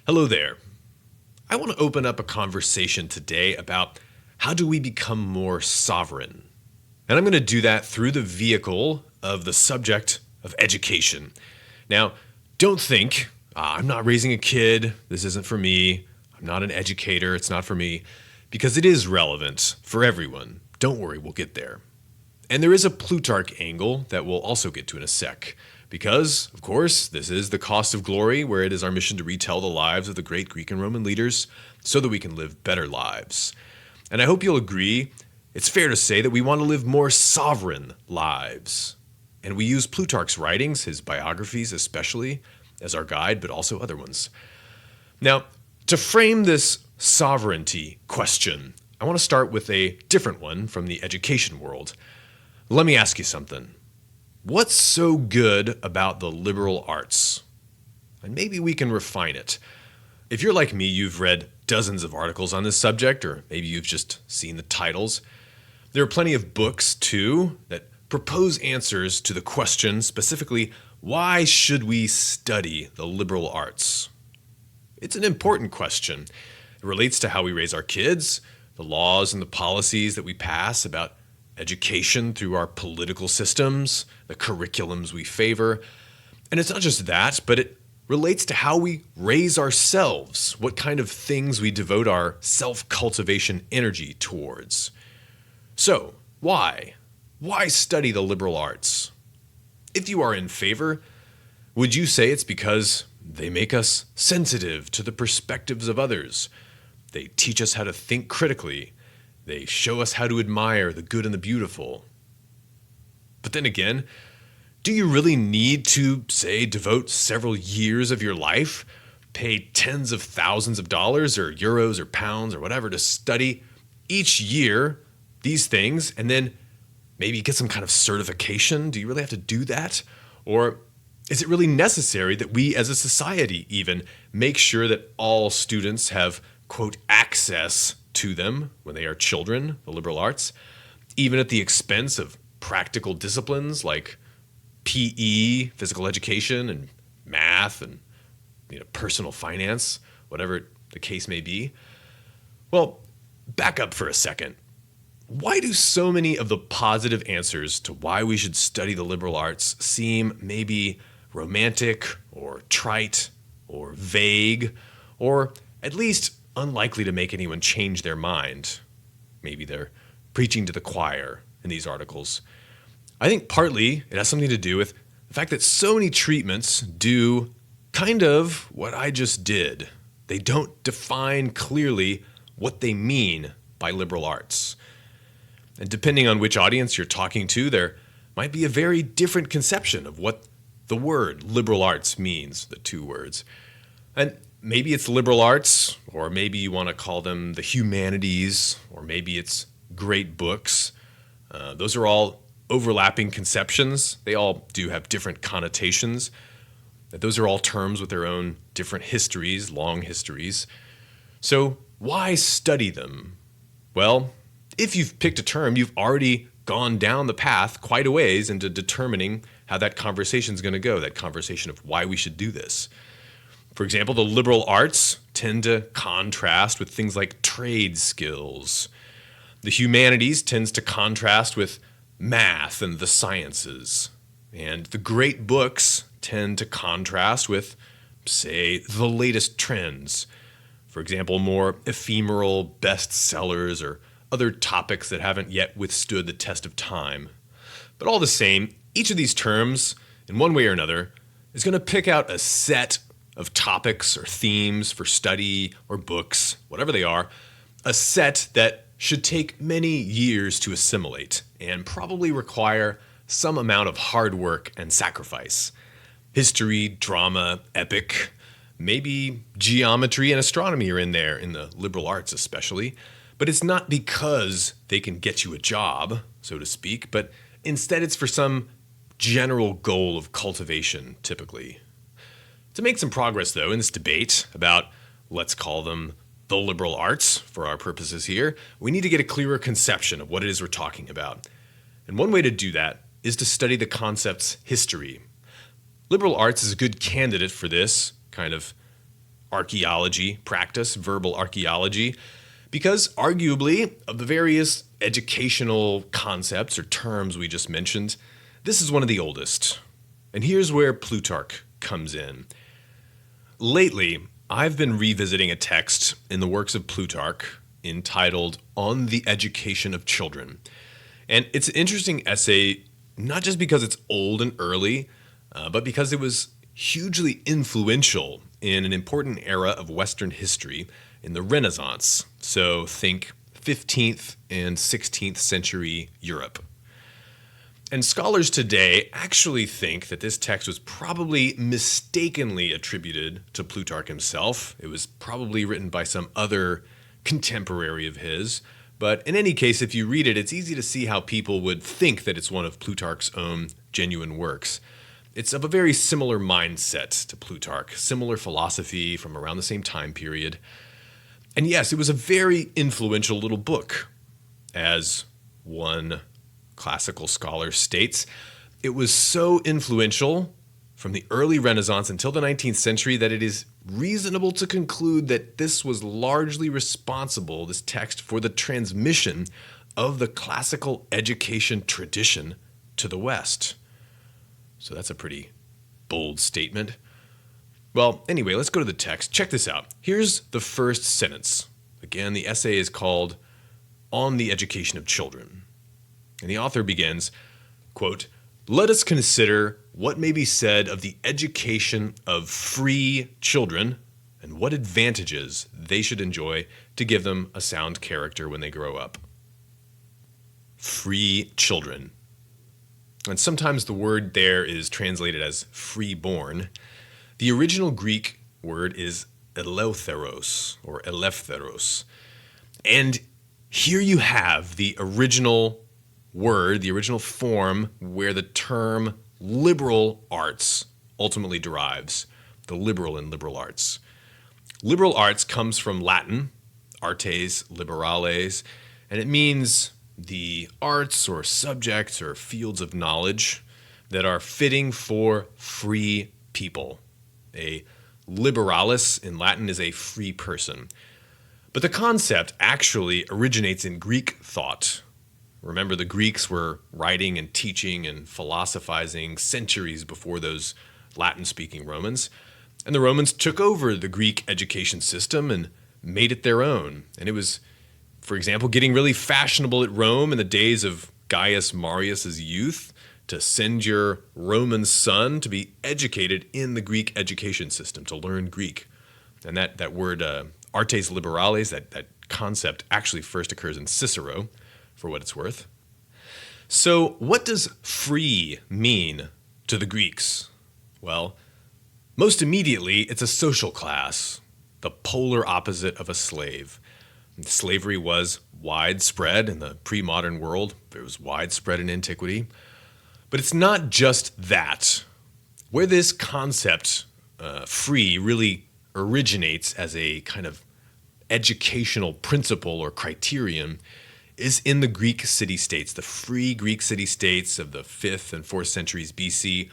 Hello there. I want to open up a conversation today about how do we become more sovereign? And I'm going to do that through the vehicle of the subject of education. Now, don't think, I'm not raising a kid, this isn't for me, I'm not an educator, it's not for me, because it is relevant for everyone. Don't worry, we'll get there. And there is a Plutarch angle that we'll also get to in a sec. Because, of course, this is the cost of glory, where it is our mission to retell the lives of the great Greek and Roman leaders so that we can live better lives. And I hope you'll agree, it's fair to say that we want to live more sovereign lives. And we use Plutarch's writings, his biographies especially, as our guide, but also other ones. Now, to frame this sovereignty question, I want to start with a different one from the education world. Let me ask you something. What's so good about the liberal arts? And maybe we can refine it. If you're like me, you've read dozens of articles on this subject, or maybe you've just seen the titles. There are plenty of books, too, that propose answers to the question, specifically, why should we study the liberal arts? It's an important question. It relates to how we raise our kids, the laws and the policies that we pass about education through our political systems, the curriculums we favor. And it's not just that, but it relates to how we raise ourselves, what kind of things we devote our self-cultivation energy towards. So, why? Why study the liberal arts? If you are in favor, would you say it's because they make us sensitive to the perspectives of others? They teach us how to think critically. They show us how to admire the good and the beautiful. But then again, do you really need to, say, devote several years of your life, pay tens of thousands of dollars or euros or pounds or whatever to study each year these things and then maybe get some kind of certification? Do you really have to do that? Or is it really necessary that we as a society even make sure that all students have, quote, access to them when they are children, the liberal arts, even at the expense of practical disciplines like PE, physical education, and math, and personal finance, whatever the case may be? Well, back up for a second. Why do so many of the positive answers to why we should study the liberal arts seem maybe romantic or trite or vague or at least unlikely to make anyone change their mind? Maybe they're preaching to the choir in these articles. I think partly it has something to do with the fact that so many treatments do kind of what I just did. They don't define clearly what they mean by liberal arts. And depending on which audience you're talking to, there might be a very different conception of what the word liberal arts means, the two words. And maybe it's liberal arts, or maybe you want to call them the humanities, or maybe it's great books. Those are all overlapping conceptions. They all do have different connotations. Those are all terms with their own different histories, long histories. So why study them? Well, if you've picked a term, you've already gone down the path quite a ways into determining how that conversation is going to go, that conversation of why we should do this. For example, the liberal arts tend to contrast with things like trade skills. The humanities tends to contrast with math and the sciences. And the great books tend to contrast with, say, the latest trends. For example, more ephemeral bestsellers or other topics that haven't yet withstood the test of time. But all the same, each of these terms, in one way or another, is going to pick out a set of topics or themes for study or books, whatever they are, a set that should take many years to assimilate and probably require some amount of hard work and sacrifice. History, drama, epic, maybe geometry and astronomy are in there, in the liberal arts especially, but it's not because they can get you a job, so to speak, but instead it's for some general goal of cultivation, typically. To make some progress, though, in this debate about, let's call them the liberal arts for our purposes here, we need to get a clearer conception of what it is we're talking about. And one way to do that is to study the concept's history. Liberal arts is a good candidate for this kind of archaeology practice, verbal archaeology, because arguably, of the various educational concepts or terms we just mentioned, this is one of the oldest. And here's where Plutarch comes in. Lately, I've been revisiting a text in the works of Plutarch entitled On the Education of Children. And it's an interesting essay, not just because it's old and early, but because it was hugely influential in an important era of Western history in the Renaissance. So think 15th and 16th century Europe. And scholars today actually think that this text was probably mistakenly attributed to Plutarch himself. It was probably written by some other contemporary of his. But in any case, if you read it, it's easy to see how people would think that it's one of Plutarch's own genuine works. It's of a very similar mindset to Plutarch, similar philosophy from around the same time period. And yes, it was a very influential little book. As one classical scholar states, it was so influential from the early Renaissance until the 19th century that it is reasonable to conclude that this was largely responsible, this text, for the transmission of the classical education tradition to the West. So that's a pretty bold statement. Well, anyway, let's go to the text. Check this out. Here's the first sentence. Again, the essay is called On the Education of Children. And the author begins, quote, "Let us consider what may be said of the education of free children and what advantages they should enjoy to give them a sound character when they grow up." Free children. And sometimes the word there is translated as freeborn. The original Greek word is eleutheros or eleftheros. And here you have the original word, the original form where the term liberal arts ultimately derives, the liberal and liberal arts. Liberal arts comes from Latin, artes liberales, and it means the arts or subjects or fields of knowledge that are fitting for free people. A liberalis in Latin is a free person. But the concept actually originates in Greek thought. Remember, the Greeks were writing and teaching and philosophizing centuries before those Latin-speaking Romans. And the Romans took over the Greek education system and made it their own. And it was, for example, getting really fashionable at Rome in the days of Gaius Marius's youth to send your Roman son to be educated in the Greek education system, to learn Greek. And that word, artes liberales, that concept actually first occurs in Cicero, for what it's worth. So what does free mean to the Greeks? Well, most immediately, it's a social class, the polar opposite of a slave. And slavery was widespread in the pre-modern world. It was widespread in antiquity. But it's not just that. Where this concept, free, really originates as a kind of educational principle or criterion is in the Greek city-states, the free Greek city-states of the 5th and 4th centuries BC.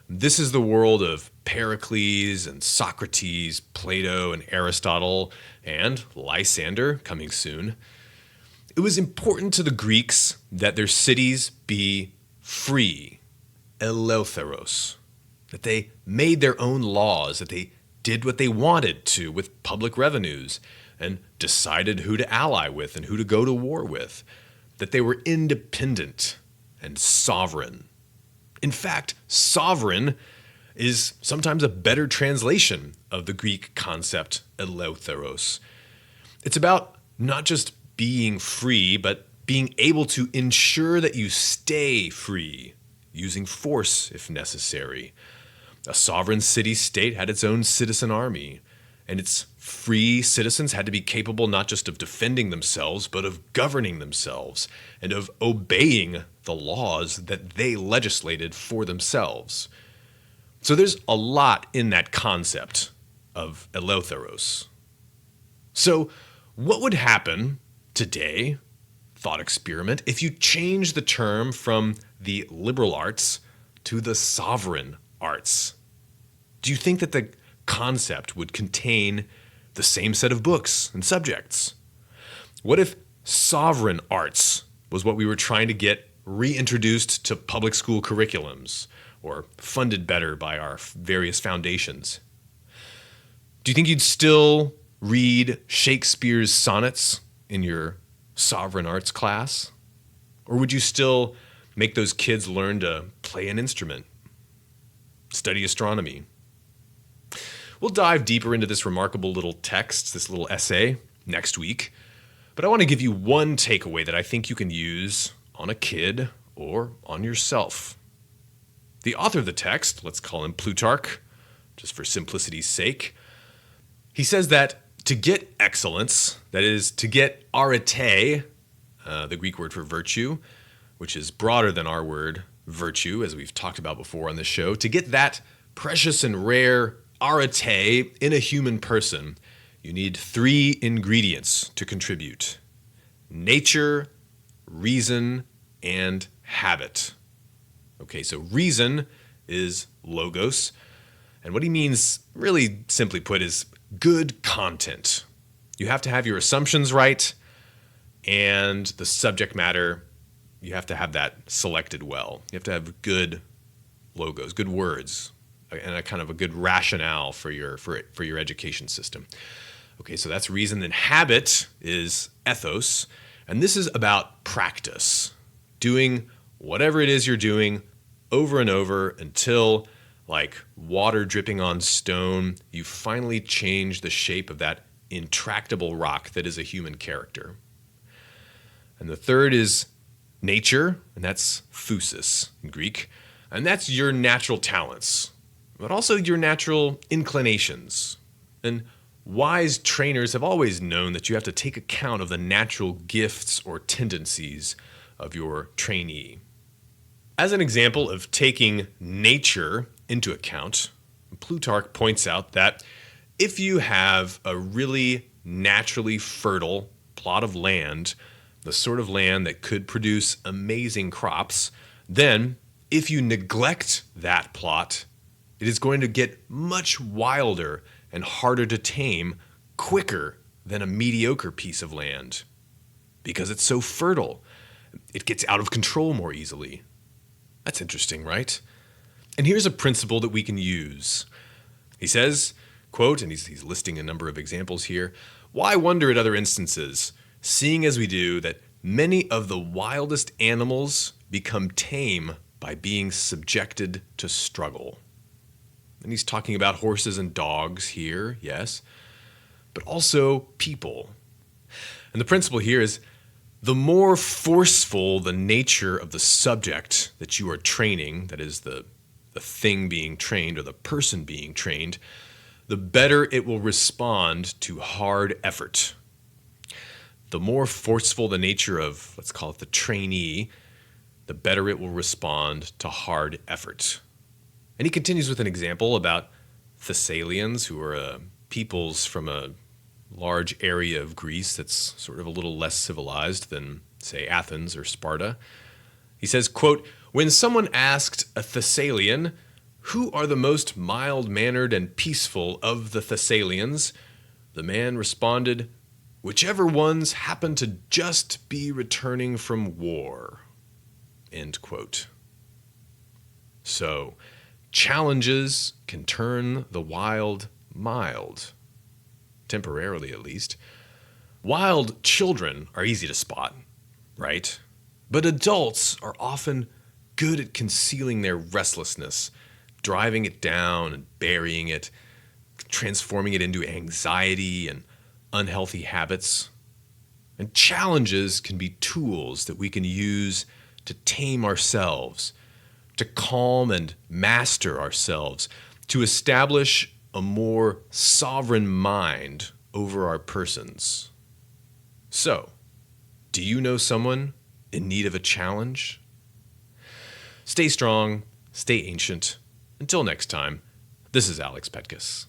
This is the world of Pericles and Socrates, Plato and Aristotle, and Lysander, coming soon. It was important to the Greeks that their cities be free, eleutheros, that they made their own laws, that they did what they wanted to with public revenues, and decided who to ally with and who to go to war with, that they were independent and sovereign. In fact, sovereign is sometimes a better translation of the Greek concept eleutheros. It's about not just being free, but being able to ensure that you stay free, using force if necessary. A sovereign city-state had its own citizen army, and its free citizens had to be capable not just of defending themselves, but of governing themselves and of obeying the laws that they legislated for themselves. So there's a lot in that concept of eleutheros. So what would happen today, thought experiment, if you change the term from the liberal arts to the sovereign arts? Do you think that the concept would contain the same set of books and subjects? What if sovereign arts was what we were trying to get reintroduced to public school curriculums or funded better by our various foundations? Do you think you'd still read Shakespeare's sonnets in your sovereign arts class? Or would you still make those kids learn to play an instrument, study astronomy? We'll dive deeper into this remarkable little text, this little essay, next week. But I want to give you one takeaway that I think you can use on a kid or on yourself. The author of the text, let's call him Plutarch, just for simplicity's sake, he says that to get excellence, that is, to get arete, the Greek word for virtue, which is broader than our word virtue, as we've talked about before on this show, to get that precious and rare arete in a human person, you need 3 ingredients to contribute: nature, reason, and habit. Okay, so reason is logos, and what he means, really simply put, is good content. You have to have your assumptions right, and the subject matter, you have to have that selected well. You have to have good logos, good words, and a kind of a good rationale for your education system. Okay, so that's reason. Then habit is ethos, and this is about practice, doing whatever it is you're doing over and over until, like water dripping on stone, you finally change the shape of that intractable rock that is a human character. And the third is nature, and that's phusis in Greek, and that's your natural talents, but also your natural inclinations. And wise trainers have always known that you have to take account of the natural gifts or tendencies of your trainee. As an example of taking nature into account, Plutarch points out that if you have a really naturally fertile plot of land, the sort of land that could produce amazing crops, then if you neglect that plot, it is going to get much wilder and harder to tame quicker than a mediocre piece of land. Because it's so fertile, it gets out of control more easily. That's interesting, right? And here's a principle that we can use. He says, quote, and he's listing a number of examples here, "Why wonder at other instances, seeing as we do that many of the wildest animals become tame by being subjected to struggle." And he's talking about horses and dogs here, yes, but also people. And the principle here is the more forceful the nature of the subject that you are training, that is the thing being trained or the person being trained, the better it will respond to hard effort. The more forceful the nature of, let's call it the trainee, the better it will respond to hard effort. And he continues with an example about Thessalians, who are peoples from a large area of Greece that's sort of a little less civilized than, say, Athens or Sparta. He says, quote, "When someone asked a Thessalian, 'Who are the most mild-mannered and peaceful of the Thessalians?' the man responded, 'Whichever ones happen to just be returning from war.'" End quote. So, challenges can turn the wild mild. Temporarily, at least. Wild children are easy to spot, right? But adults are often good at concealing their restlessness, driving it down and burying it, transforming it into anxiety and unhealthy habits. And challenges can be tools that we can use to tame ourselves, to calm and master ourselves, to establish a more sovereign mind over our persons. So, do you know someone in need of a challenge? Stay strong, stay ancient. Until next time, this is Alex Petkus.